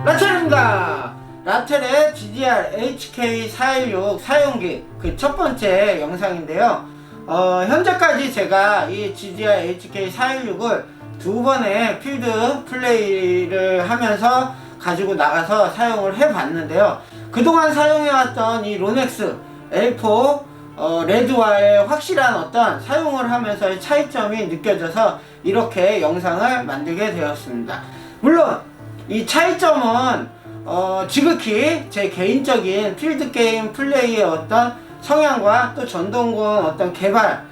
라텔입니다. 라텔의 GDR HK416 사용기 그 첫 번째 영상인데요. 현재까지 제가 이 GDR HK416을 두 번의 필드 플레이를 하면서 가지고 나가서 사용을 해 봤는데요. 그동안 사용해왔던 이 로넥스 L4 레드와의 확실한 어떤 사용을 하면서의 차이점이 느껴져서 이렇게 영상을 만들게 되었습니다. 물론 이 차이점은 지극히 제 개인적인 필드게임 플레이의 어떤 성향과 또 전동군 어떤 개발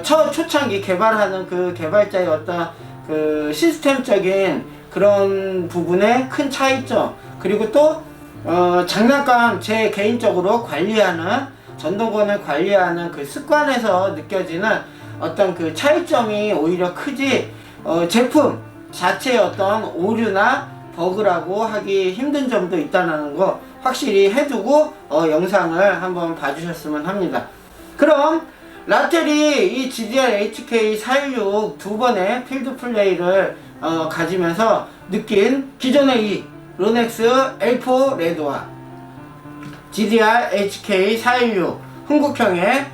초창기 개발하는 그 개발자의 어떤 그 시스템적인 그런 부분의 큰 차이점, 그리고 또 장난감 제 개인적으로 관리하는 전동권을 관리하는 그 습관에서 느껴지는 어떤 그 차이점이 오히려 크지 제품 자체의 어떤 오류나 버그라고 하기 힘든 점도 있다는 거 확실히 해두고 영상을 한번 봐주셨으면 합니다. 그럼 라텔이 이 GDR HK416 두 번의 필드 플레이를 가지면서 느낀 기존의 이 로넥스 L4 레드와 GDR HK416 흥국형의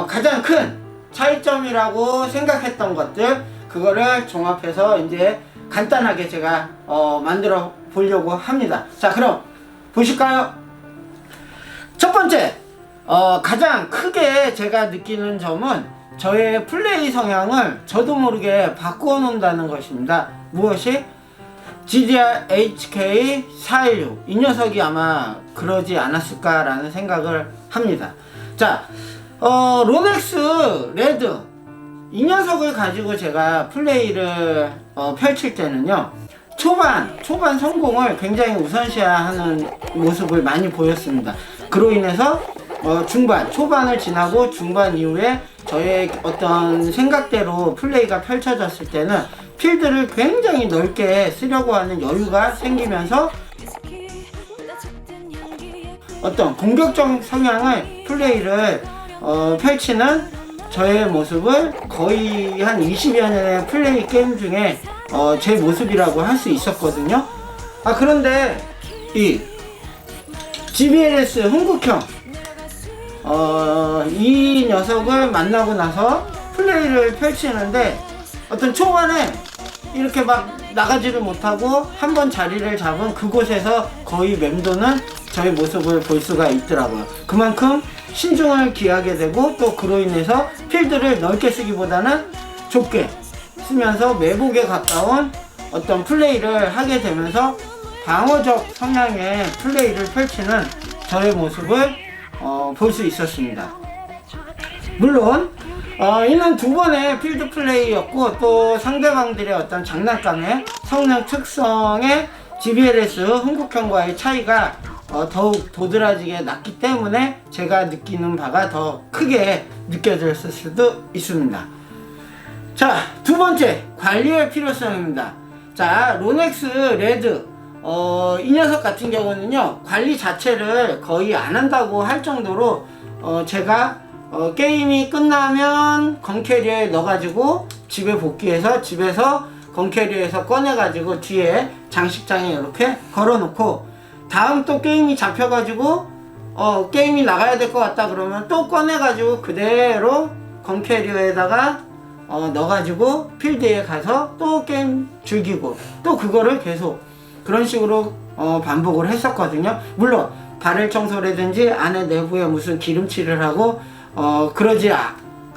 가장 큰 차이점이라고 생각했던 것들, 그거를 종합해서 이제 간단하게 제가 만들어 보려고 합니다. 자, 그럼 보실까요? 첫 번째, 가장 크게 제가 느끼는 점은 저의 플레이 성향을 저도 모르게 바꾸어 놓는다는 것입니다. 무엇이? GDR HK416 이 녀석이 아마 그러지 않았을까라는 생각을 합니다. 자, 로넥스 레드 이 녀석을 가지고 제가 플레이를 펼칠 때는요, 초반 성공을 굉장히 우선시하는 모습을 많이 보였습니다. 그로 인해서 초반을 지나고 중반 이후에 저의 어떤 생각대로 플레이가 펼쳐졌을 때는 필드를 굉장히 넓게 쓰려고 하는 여유가 생기면서 어떤 공격적 성향의 플레이를 펼치는 저의 모습을 거의 한 20여 년의 플레이 게임 중에 제 모습이라고 할 수 있었거든요. 그런데 이 GBLS 흥국형 이 녀석을 만나고 나서 플레이를 펼치는데 어떤 초반에 이렇게 막 나가지를 못하고 한번 자리를 잡은 그곳에서 거의 맴도는 저의 모습을 볼 수가 있더라고요. 그만큼 신중을 기하게 되고, 또 그로 인해서 필드를 넓게 쓰기보다는 좁게 쓰면서 매복에 가까운 어떤 플레이를 하게 되면서 방어적 성향의 플레이를 펼치는 저의 모습을 볼 수 있었습니다. 물론 이는 두 번의 필드 플레이였고, 또 상대방들의 어떤 장난감의 성능 특성의 GBLS 흥국형과의 차이가 더욱 도드라지게 났기 때문에 제가 느끼는 바가 더 크게 느껴졌을 수도 있습니다. 자, 두 번째, 관리의 필요성입니다. 자, 로넥스 레드 이 녀석 같은 경우는요, 관리 자체를 거의 안 한다고 할 정도로 제가 게임이 끝나면 건캐리어에 넣어가지고 집에 복귀해서 집에서 건캐리어에서 꺼내가지고 뒤에 장식장에 이렇게 걸어놓고, 다음 또 게임이 잡혀가지고 게임이 나가야 될 것 같다 그러면 또 꺼내가지고 그대로 건캐리어에다가 넣어가지고 필드에 가서 또 게임 즐기고, 또 그거를 계속 그런 식으로 반복을 했었거든요. 물론 발열 청소라든지 안에 내부에 무슨 기름칠을 하고 그러지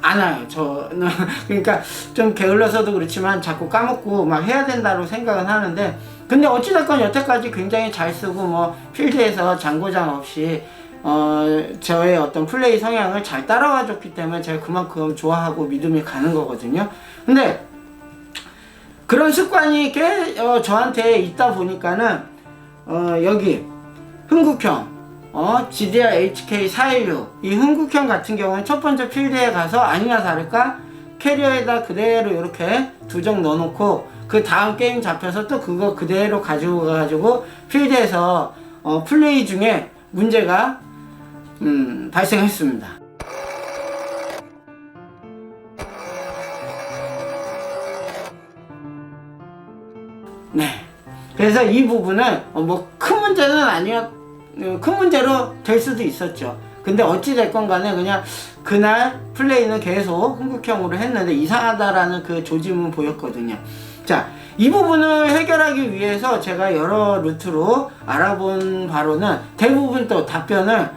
않아요, 저는. 그러니까 좀 게을러서도 그렇지만 자꾸 까먹고 막 해야 된다고 생각은 하는데, 근데 어찌됐건 여태까지 굉장히 잘 쓰고 뭐 필드에서 장고장 없이 저의 어떤 플레이 성향을 잘 따라와 줬기 때문에 제가 그만큼 좋아하고 믿음이 가는 거거든요. 근데 그런 습관이 저한테 있다 보니까는 여기 흥국형 GDR HK416 이 흥국형 같은 경우는 첫 번째 필드에 가서 아니나 다를까 캐리어에다 그대로 이렇게 두 정 넣어놓고, 그 다음 게임 잡혀서 또 그거 그대로 가지고 가가지고 필드에서 플레이 중에 문제가 발생했습니다. 네, 그래서 이 부분은 뭐 큰 문제는 큰 문제로 될 수도 있었죠. 근데 어찌 됐건 간에 그냥 그날 플레이는 계속 흥국형으로 했는데 이상하다라는 그 조짐은 보였거든요. 자, 이 부분을 해결하기 위해서 제가 여러 루트로 알아본 바로는 대부분 또 답변을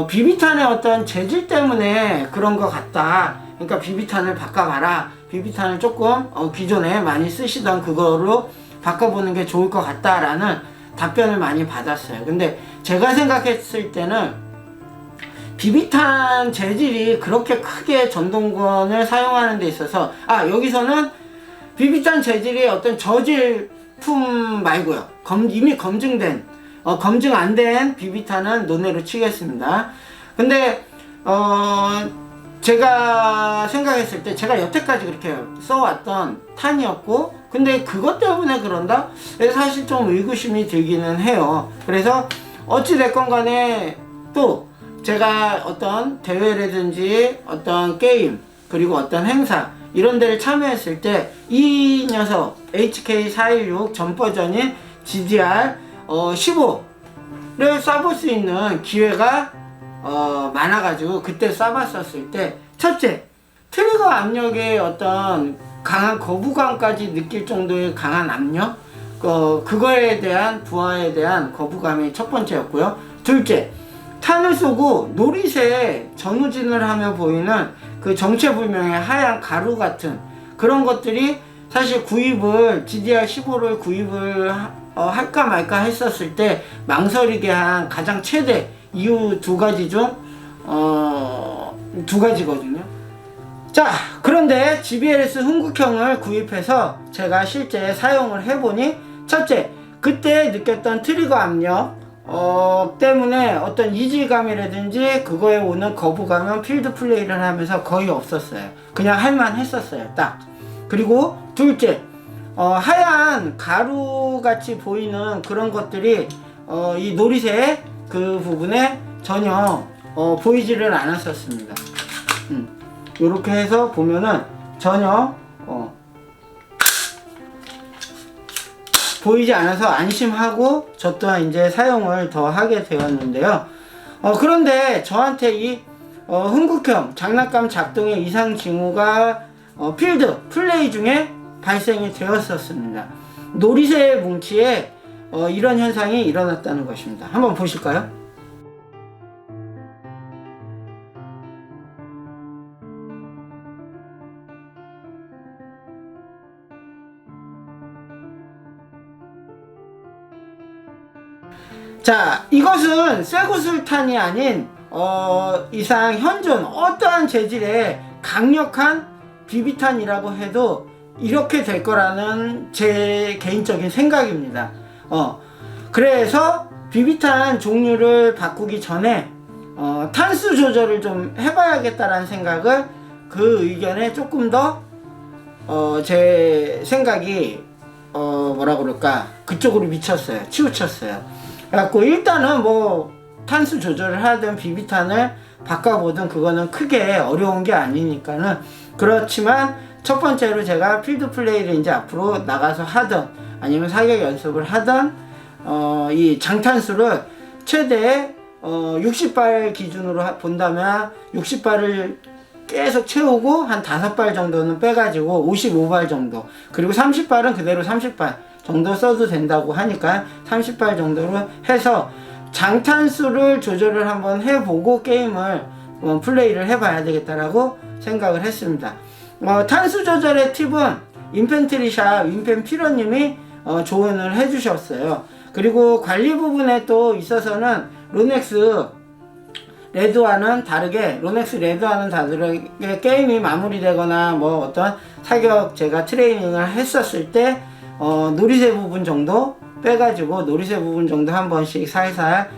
비비탄의 어떤 재질 때문에 그런 것 같다. 그러니까 비비탄을 바꿔봐라. 비비탄을 조금 기존에 많이 쓰시던 그거로 바꿔보는 게 좋을 것 같다라는 답변을 많이 받았어요. 근데 제가 생각했을 때는 비비탄 재질이 그렇게 크게 전동권을 사용하는 데 있어서 여기서는 비비탄 재질이 어떤 저질품 말고요. 이미 검증된 검증 안 된 비비탄은 논외로 치겠습니다. 근데 제가 생각했을 때 제가 여태까지 그렇게 써왔던 탄이었고, 근데 그것 때문에 그런다? 사실 좀 의구심이 들기는 해요. 그래서 어찌됐건 간에 또 제가 어떤 대회라든지 어떤 게임 그리고 어떤 행사 이런 데를 참여했을 때 이 녀석 HK416 전 버전인 GDR 15를 쏴볼 수 있는 기회가 많아가지고 그때 쏴봤었을 때, 첫째, 트리거 압력의 어떤 강한 거부감까지 느낄 정도의 강한 압력, 그거에 대한 부하에 대한 거부감이 첫 번째였고요. 둘째, 탄을 쏘고 노릿에 전후진을 하며 보이는 그 정체불명의 하얀 가루 같은 그런 것들이 사실 GDR15를 구입을 할까 말까 했었을 때 망설이게 한 가장 최대 이유 두 가지 중 두 가지거든요. 자, 그런데 GBLS 흥국형을 구입해서 제가 실제 사용을 해보니, 첫째, 그때 느꼈던 트리거 압력 때문에 어떤 이질감이라든지 그거에 오는 거부감은 필드 플레이를 하면서 거의 없었어요. 그냥 할만 했었어요, 딱. 그리고 둘째, 하얀 가루같이 보이는 그런 것들이 이 노릿의 그 부분에 전혀 보이지를 않았었습니다. 이렇게 해서 보면은 전혀 보이지 않아서 안심하고 저 또한 이제 사용을 더 하게 되었는데요. 그런데 저한테 이 흥국형 장난감 작동의 이상 징후가 필드 플레이 중에 발생이 되었었습니다. 노릿의 뭉치에 이런 현상이 일어났다는 것입니다. 한번 보실까요? 자, 이것은 쇠구슬탄이 아닌 이상 현존 어떠한 재질의 강력한 비비탄이라고 해도 이렇게 될 거라는 제 개인적인 생각입니다. 그래서 비비탄 종류를 바꾸기 전에 탄수 조절을 좀 해봐야겠다라는 생각을, 그 의견에 조금 더 제 생각이 뭐라 그럴까, 그쪽으로 미쳤어요. 치우쳤어요. 그래갖고 일단은 뭐 탄수 조절을 하든 비비탄을 바꿔보든 그거는 크게 어려운 게 아니니까는, 그렇지만 첫 번째로 제가 필드 플레이를 이제 앞으로 나가서 하든 아니면 사격 연습을 하든 이 장탄수를 최대 60발 기준으로 본다면 60발을 계속 채우고 한 5발 정도는 빼가지고 55발 정도, 그리고 30발은 그대로 30발 정도 써도 된다고 하니까 30발 정도로 해서 장탄수를 조절을 한번 해보고 게임을 플레이를 해봐야 되겠다라고 생각을 했습니다. 탄수 조절의 팁은 인펜트리샵 인펜피러님이 조언을 해주셨어요. 그리고 관리 부분에 또 있어서는 로넥스 레드와는 다르게 게임이 마무리되거나 뭐 어떤 사격 제가 트레이닝을 했었을 때 노릿의 부분 정도 빼가지고 노릿의 부분 정도 한 번씩 살살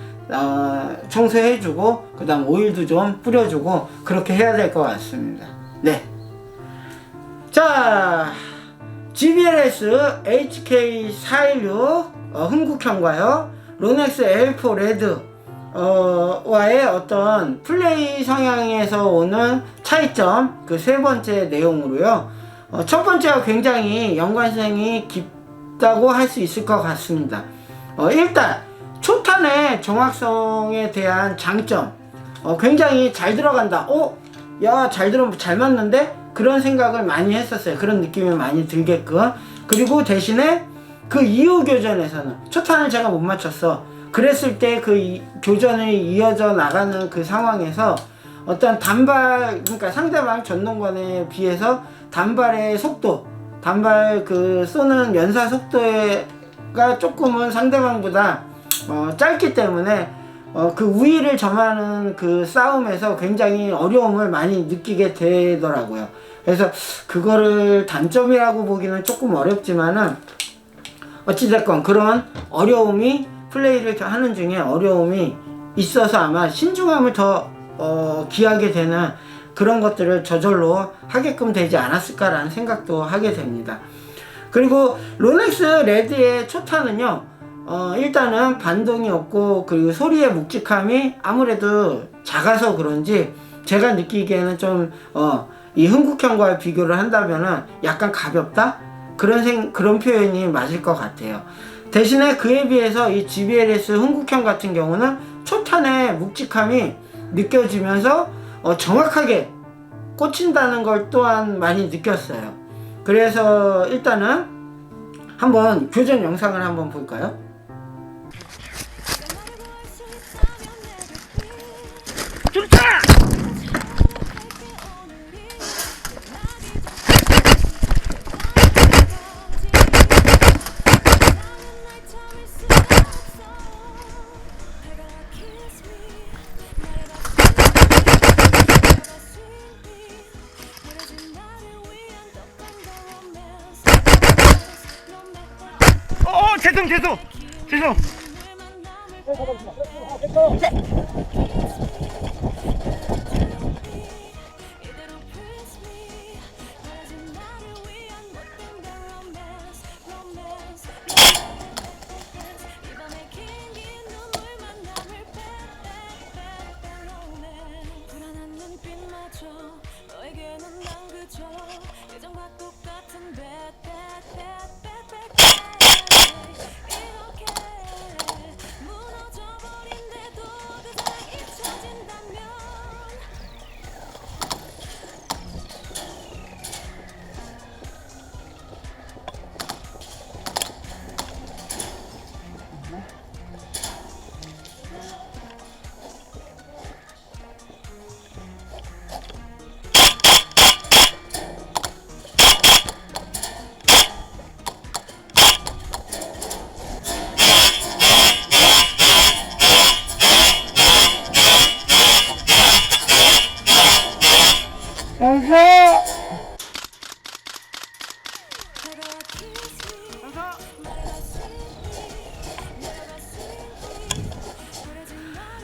청소해주고 그 다음 오일도 좀 뿌려주고 그렇게 해야 될 것 같습니다. 네. 자, GBLS HK416 흥국형과요 로넥스 L4 레드 와의 어떤 플레이 성향에서 오는 차이점, 그 세 번째 내용으로요. 첫 번째가 굉장히 연관성이 있다고 할 수 있을 것 같습니다. 일단 초탄의 정확성에 대한 장점, 굉장히 잘 들어간다. 야, 잘 맞는데? 그런 생각을 많이 했었어요. 그런 느낌이 많이 들게끔. 그리고 대신에 그 이후 교전에서는 초탄을 제가 못 맞췄어. 그랬을 때 그 교전이 이어져 나가는 그 상황에서 어떤 단발, 그러니까 상대방 전동관에 비해서 단발의 속도, 단발 그 쏘는 연사 속도가 조금은 상대방보다 짧기 때문에 그 우위를 점하는 그 싸움에서 굉장히 어려움을 많이 느끼게 되더라고요. 그래서 그거를 단점이라고 보기는 조금 어렵지만은 어찌됐건 그런 어려움이, 플레이를 하는 중에 어려움이 있어서 아마 신중함을 더 기하게 되는 그런 것들을 저절로 하게끔 되지 않았을까라는 생각도 하게 됩니다. 그리고 롤렉스 레드의 초탄은요, 일단은 반동이 없고, 그리고 소리의 묵직함이 아무래도 작아서 그런지 제가 느끼기에는 좀 이 흥국형과 비교를 한다면은 약간 가볍다? 그런 표현이 맞을 것 같아요. 대신에 그에 비해서 이 GBLS 흥국형 같은 경우는 초탄의 묵직함이 느껴지면서 정확하게 꽂힌다는 걸 또한 많이 느꼈어요. 그래서 일단은 한번 교전 영상을 한번 볼까요? 좋다! 죄송.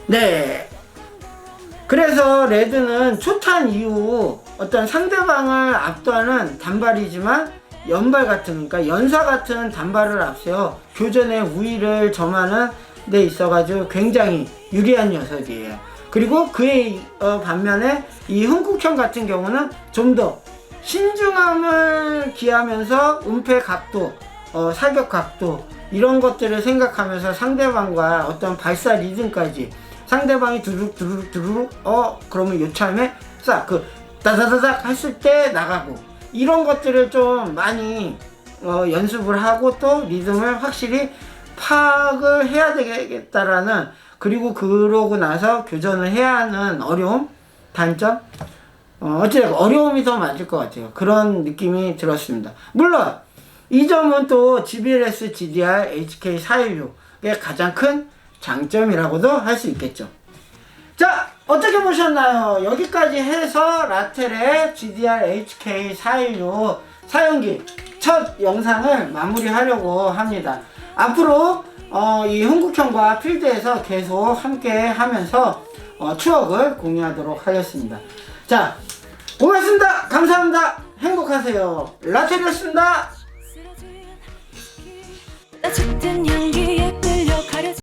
네. 그래서 레드는 초탄 이후 어떤 상대방을 압도하는 단발이지만 연발 같은, 그러니까 연사 같은 단발을 앞세워 교전의 우위를 점하는 데 있어가지고 굉장히 유리한 녀석이에요. 그리고 그의 반면에 이 흥국형 같은 경우는 좀 더 신중함을 기하면서 은폐 각도, 사격 각도 이런 것들을 생각하면서 상대방과 어떤 발사 리듬까지, 상대방이 두루룩 그러면 요참에 싹 따다다닥 했을 때 나가고, 이런 것들을 좀 많이 연습을 하고 또 리듬을 확실히 파악을 해야 되겠다라는, 그리고 그러고 나서 교전을 해야 하는 어려움, 단점, 어찌됐건 어려움이 더 맞을 것 같아요. 그런 느낌이 들었습니다. 물론 이 점은 또 GBLS GDR HK416의 가장 큰 장점이라고도 할 수 있겠죠. 자, 어떻게 보셨나요? 여기까지 해서 라텔의 GDR HK416 사용기 첫 영상을 마무리하려고 합니다. 앞으로 이 흥국형과 필드에서 계속 함께 하면서 추억을 공유하도록 하겠습니다. 자, 고맙습니다. 감사합니다. 행복하세요. 라텔이었습니다.